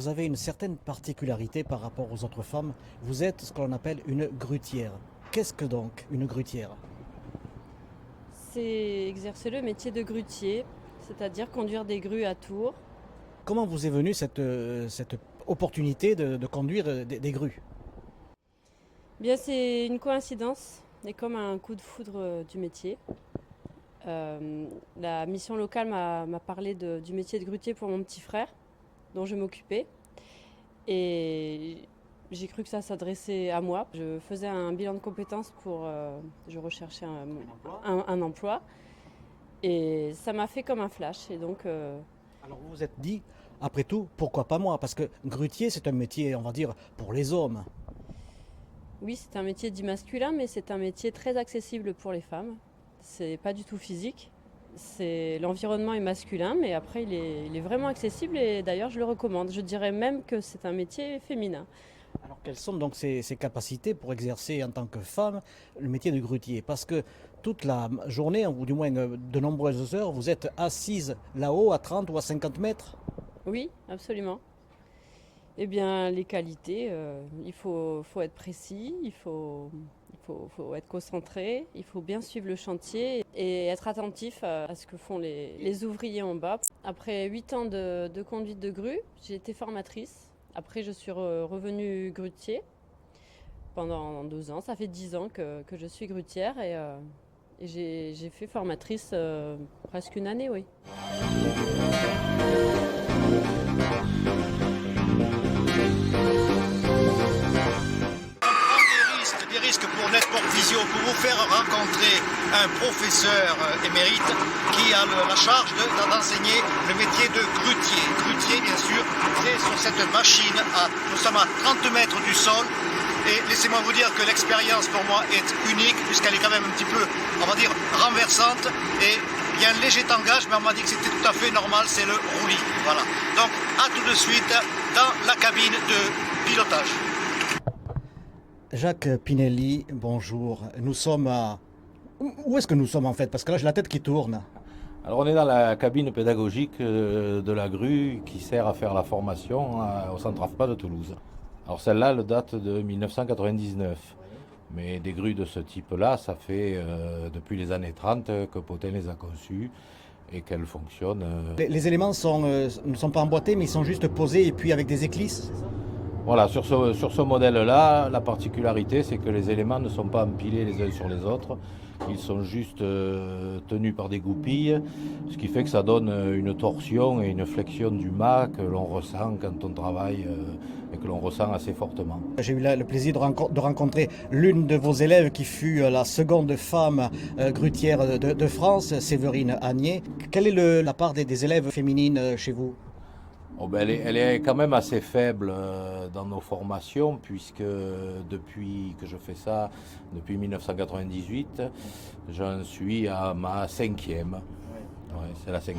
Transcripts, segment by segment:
vous avez une certaine particularité par rapport aux autres femmes. Vous êtes ce qu'on appelle une grutière. Qu'est-ce que donc une grutière? C'est exercer le métier de grutier, c'est-à-dire conduire des grues à Tours. Comment vous est venue cette opportunité de conduire des grues? Bien, c'est une coïncidence et comme un coup de foudre du métier. La mission locale m'a parlé du métier de grutier pour mon petit frère, dont je m'occupais. Et j'ai cru que ça s'adressait à moi. Je faisais un bilan de compétences je recherchais un emploi. Et ça m'a fait comme un flash. Et donc, Alors vous vous êtes dit, après tout, pourquoi pas moi? Parce que grutier, c'est un métier, on va dire, pour les hommes. oui, c'est un métier dit masculin, mais c'est un métier très accessible pour les femmes. C'est pas du tout physique. L'environnement est masculin, mais après il est vraiment accessible et d'ailleurs je le recommande. Je dirais même que c'est un métier féminin. Alors quelles sont donc ces capacités pour exercer en tant que femme le métier de grutier? Parce que toute la journée, ou du moins de nombreuses heures, vous êtes assise là-haut à 30 ou à 50 mètres. Oui, absolument. Eh bien, les qualités, faut être précis, faut être concentré, il faut bien suivre le chantier et être attentif à ce que font les ouvriers en bas. Après 8 ans de conduite de grue, j'ai été formatrice. Après, je suis revenue grutier pendant 2 ans. Ça fait 10 ans que je suis grutière et j'ai fait formatrice presque une année, oui. Des risques pour Netport Visio, pour vous faire rencontrer un professeur émérite qui a la charge d'enseigner le métier de grutier. Grutier, bien sûr, c'est sur cette machine, nous sommes à 30 mètres du sol. Et laissez-moi vous dire que l'expérience pour moi est unique, puisqu'elle est quand même un petit peu, on va dire, renversante. Et il y a un léger tangage, mais on m'a dit que c'était tout à fait normal, c'est le roulis. Voilà. Donc, à tout de suite dans la cabine de pilotage. Jacques Pinelli, bonjour. Nous sommes à... Où est-ce que nous sommes en fait? Parce que là j'ai la tête qui tourne. Alors on est dans la cabine pédagogique de la grue qui sert à faire la formation au centre AFPA de Toulouse. Alors celle-là, elle date de 1999. Mais des grues de ce type-là, ça fait depuis les années 30 que Potin les a conçues et qu'elles fonctionnent. Les éléments ne sont pas emboîtés, mais ils sont juste posés et puis avec des éclisses. Voilà, sur ce modèle-là, la particularité, c'est que les éléments ne sont pas empilés les uns sur les autres. Ils sont juste tenus par des goupilles, ce qui fait que ça donne une torsion et une flexion du mât que l'on ressent quand on travaille et que l'on ressent assez fortement. J'ai eu le plaisir de rencontrer l'une de vos élèves qui fut la seconde femme grutière de France, Séverine Agnier. Quelle est la part des élèves féminines chez vous? Oh ben elle est quand même assez faible dans nos formations, puisque depuis que je fais ça, depuis 1998, j'en suis à ma 5e. Ouais, c'est la 5e.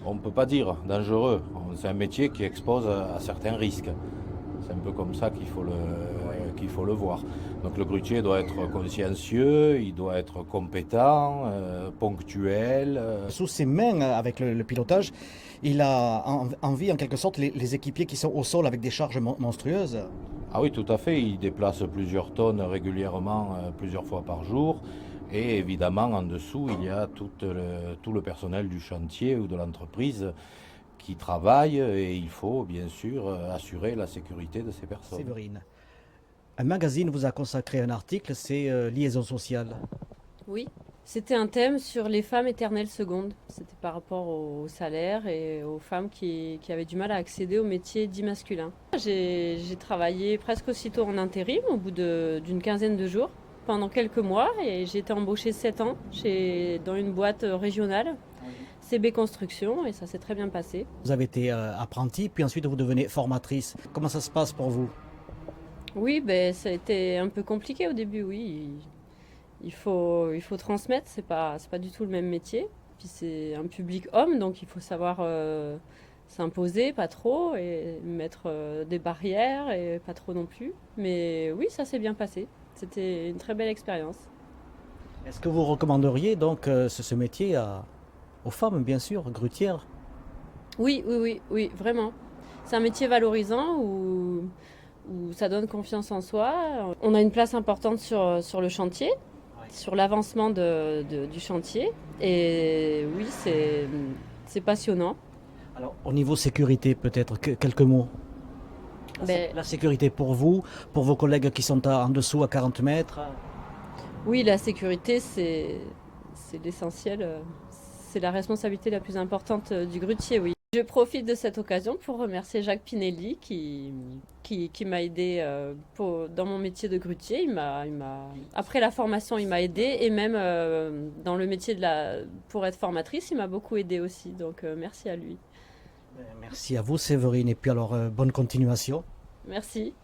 On ne peut pas dire dangereux, c'est un métier qui expose à certains risques. C'est un peu comme ça qu'il faut le voir. Donc le grutier doit être consciencieux, il doit être compétent, ponctuel. Sous ses mains, avec le pilotage, il a envie en quelque sorte les équipiers qui sont au sol avec des charges monstrueuses. Ah oui, tout à fait, il déplace plusieurs tonnes régulièrement, plusieurs fois par jour. Et évidemment, en dessous, il y a tout le personnel du chantier ou de l'entreprise qui travaille et il faut bien sûr assurer la sécurité de ces personnes. Séverine, un magazine vous a consacré un article, c'est Liaison sociale. Oui, c'était un thème sur les femmes éternelles secondes. C'était par rapport au salaire et aux femmes qui avaient du mal à accéder au métier dit masculin. J'ai travaillé presque aussitôt en intérim, au bout d'une quinzaine de jours, pendant quelques mois, et j'ai été embauchée 7 ans dans une boîte régionale, CB Construction, et ça s'est très bien passé. Vous avez été apprentie, puis ensuite vous devenez formatrice. Comment ça se passe pour vous? Oui, ça a été un peu compliqué au début, oui. Il faut transmettre, c'est pas du tout le même métier. Puis c'est un public homme, donc il faut savoir s'imposer, pas trop, et mettre des barrières, et pas trop non plus. Mais oui, ça s'est bien passé. C'était une très belle expérience. Est-ce que vous recommanderiez donc ce métier aux femmes, bien sûr, grutières? Oui, oui, oui, oui, vraiment. C'est un métier valorisant où ça donne confiance en soi. On a une place importante sur le chantier, sur l'avancement du chantier. Et oui, c'est passionnant. Alors, au niveau sécurité, peut-être quelques mots. Ben, La sécurité pour vous, pour vos collègues qui sont en dessous à 40 mètres. oui, la sécurité, c'est l'essentiel. C'est la responsabilité la plus importante du grutier, oui. Je profite de cette occasion pour remercier Jacques Pinelli qui m'a aidé dans mon métier de grutier. Après la formation, il m'a aidé et même dans le métier pour être formatrice, il m'a beaucoup aidé aussi. Donc merci à lui. Merci à vous, Séverine, et puis alors bonne continuation. Merci.